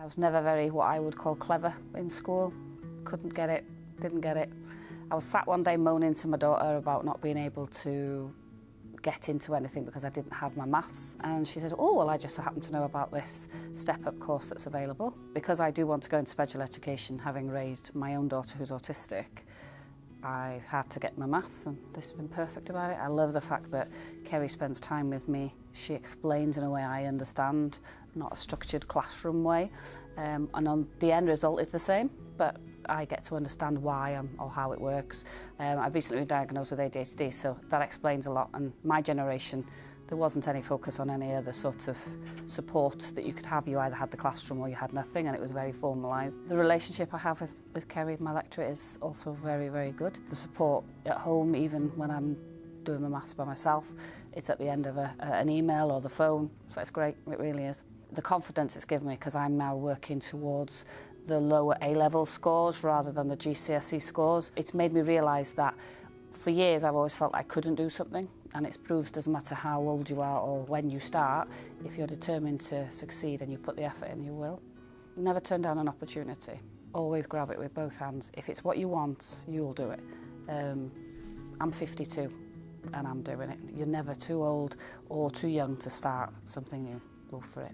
I was never very what I would call clever in school. Couldn't get it, didn't get it. I was sat one day moaning to my daughter about not being able to get into anything because I didn't have my maths, and she said, oh well, I just happen to know about this step-up course that's available. Because I do want to go into special education, having raised my own daughter who's autistic, I had to get my maths, and this has been perfect about it. I love the fact that Kerry spends time with me. She explains in a way I understand, not a structured classroom way, and on the end result is the same, but I get to understand why or how it works. I've recently been diagnosed with ADHD, so that explains a lot. And my generation, there wasn't any focus on any other sort of support that you could have. You either had the classroom or you had nothing, and it was very formalised. The relationship I have with Kerry, my lecturer, is also very, very good. The support at home, even when I'm doing my maths by myself, it's at the end of an email or the phone, so it's great, it really is. The confidence it's given me, because I'm now working towards the lower A-level scores rather than the GCSE scores. It's made me realise that for years I've always felt I couldn't do something, and it's proved doesn't matter how old you are or when you start, if you're determined to succeed and you put the effort in, you will. Never turn down an opportunity. Always grab it with both hands. If it's what you want, you'll do it. I'm 52 and I'm doing it. You're never too old or too young to start something new. Go for it.